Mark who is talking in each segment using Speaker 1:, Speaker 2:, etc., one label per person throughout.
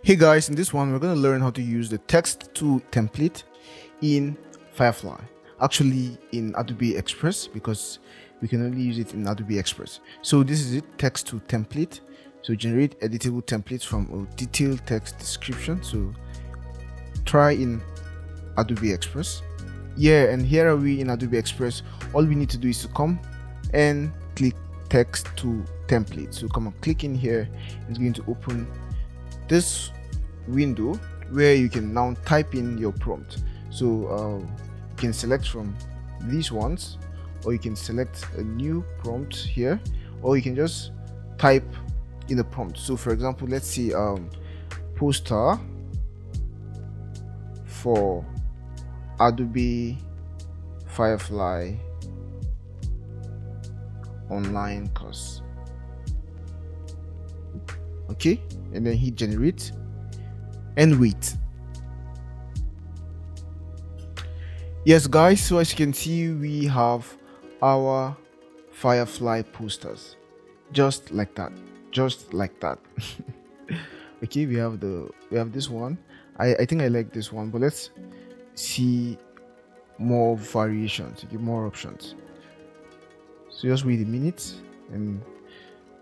Speaker 1: Hey guys, in this one we're going to learn how to use the text to template in Firefly. Actually in Adobe Express, because we can only use it in Adobe Express. So this is it, text to template. So generate editable templates from a detailed text description. So try in Adobe Express. Yeah, and here are we in Adobe Express. All we need to do is to come and click text to template. So come and click in here. It's going to open this window where you can now type in your prompt. So you can select from these ones, or you can select a new prompt here, or you can just type in the prompt. So for example, let's see poster for Adobe Firefly online course. Okay, and then hit generate and wait. Yes guys, so as you can see, we have our Firefly posters, just like that. Okay, we have this one. I think I like this one, but let's see more variations, okay, more options. So just wait a minute and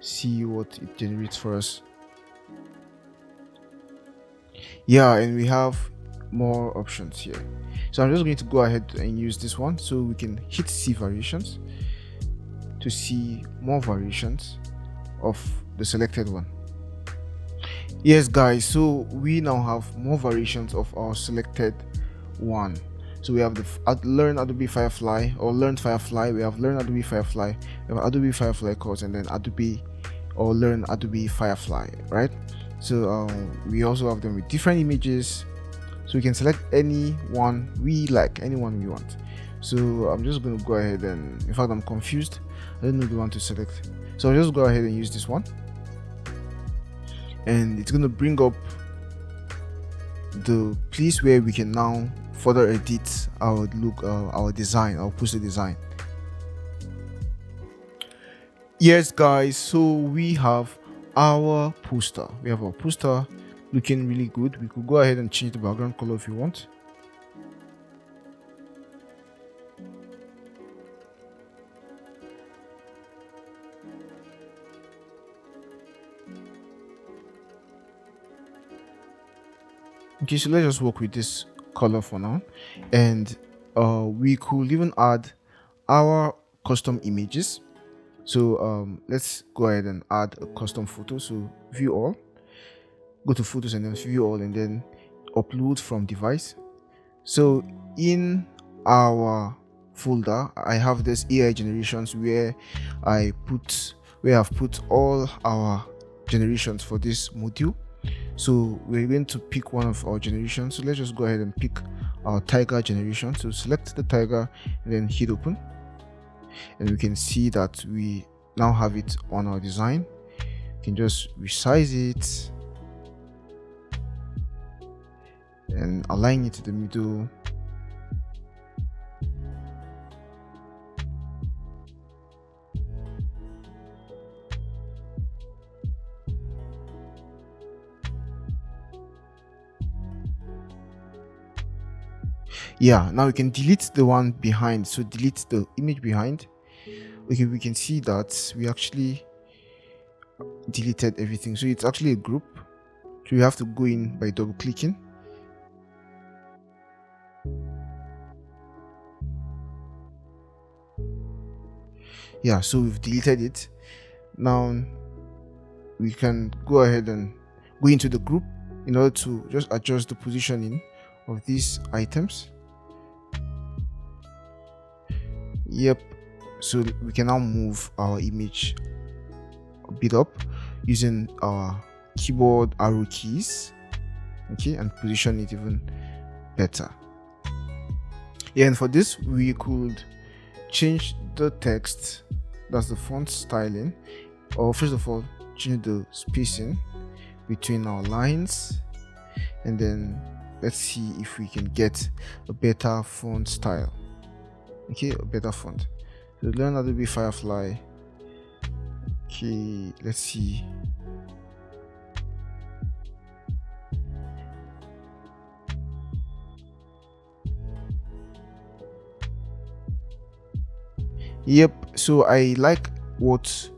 Speaker 1: see what it generates for us. Yeah, and we have more options here. So I'm just going to go ahead and use this one, so we can hit see variations to see more variations of the selected one. Yes guys, so we now have more variations of our selected one. So we have the learn Adobe Firefly, or learn Firefly. We have learn Adobe Firefly, we have Adobe Firefly course, and then Adobe or learn Adobe Firefly, right? So we also have them with different images, so we can select any one we like, any one we want. So I'm just going to go ahead and, in fact I'm confused, I don't know the one to select, so I'll just go ahead and use this one, and it's going to bring up the place where we can now further edit our look, our design, our poster design. Yes guys, so we have our poster. Looking really good. We could go ahead and change the background color if you want. Okay, so let's just work with this color for now, and we could even add our custom images. So let's go ahead and add a custom photo. So view all, go to photos and then view all, and then upload from device. So in our folder I have this AI generations where I've put all our generations for this module. So we're going to pick one of our generations. So let's just go ahead and pick our tiger generation. So select the tiger and then hit open, and we can see that we now have it on our design. You can just resize it and align it to the middle. Yeah, now we can delete the one behind. So delete the image behind. Okay, we can see that we actually deleted everything. So it's actually a group, so you have to go in by double clicking. Yeah, so we've deleted it. Now we can go ahead and go into the group in order to just adjust the positioning of these items. Yep, so we can now move our image a bit up using our keyboard arrow keys, okay, and position it even better. Yeah, and for this we could change the text, that's the font styling, or first of all change the spacing between our lines, and then let's see if we can get a better font style. Okay, a better font. So learn Adobe Firefly. Okay, let's see. Yep, so I like what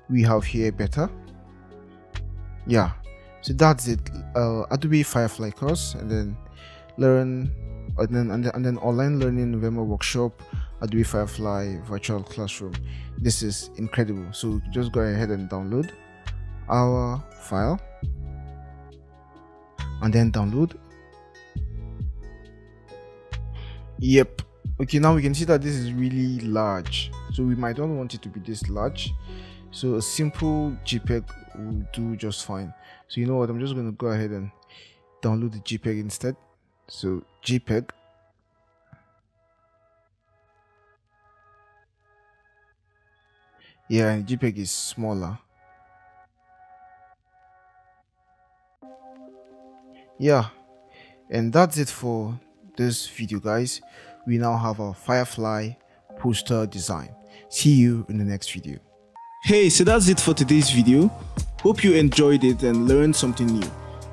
Speaker 1: we have here better. Yeah, so that's it. Adobe Firefly course, and then learn, and then online learning November workshop, Adobe Firefly virtual classroom. This is incredible. So just go ahead and download our file, and then download. Yep. Okay, now we can see that this is really large, so we might not want it to be this large. So a simple JPEG will do just fine. So you know what, I'm just going to go ahead and download the JPEG instead. So JPEG, yeah, and JPEG is smaller. Yeah, and that's it for this video, guys. We now have our Firefly poster design. See you in the next video. Hey, so that's it for today's video. Hope you enjoyed it and learned something new.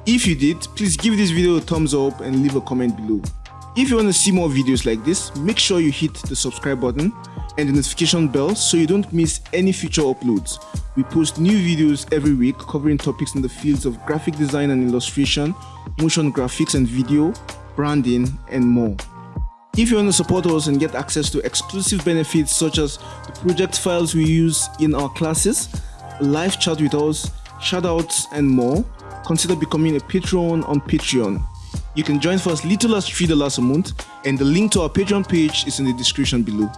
Speaker 1: If you did, please give this video a thumbs up and leave a comment below. If you want to see more videos like this, make sure you hit the subscribe button and the notification bell so you don't miss any future uploads. We post new videos every week covering topics in the fields of graphic design and illustration, motion graphics and video, branding, and more. If you want to support us and get access to exclusive benefits such as the project files we use in our classes, live chat with us, shoutouts, and more, consider becoming a patron on Patreon. You can join for as little as $3 a month, and the link to our Patreon page is in the description below.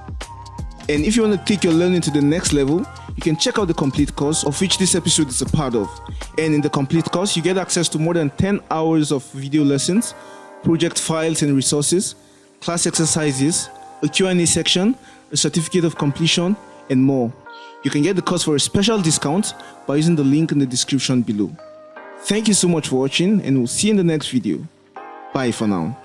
Speaker 1: And if you want to take your learning to the next level, you can check out the complete course, of which this episode is a part of. And in the complete course, you get access to more than 10 hours of video lessons, project files and resources, class exercises, a Q&A section, a certificate of completion, and more. You can get the course for a special discount by using the link in the description below. Thank you so much for watching, and we'll see you in the next video. Bye for now.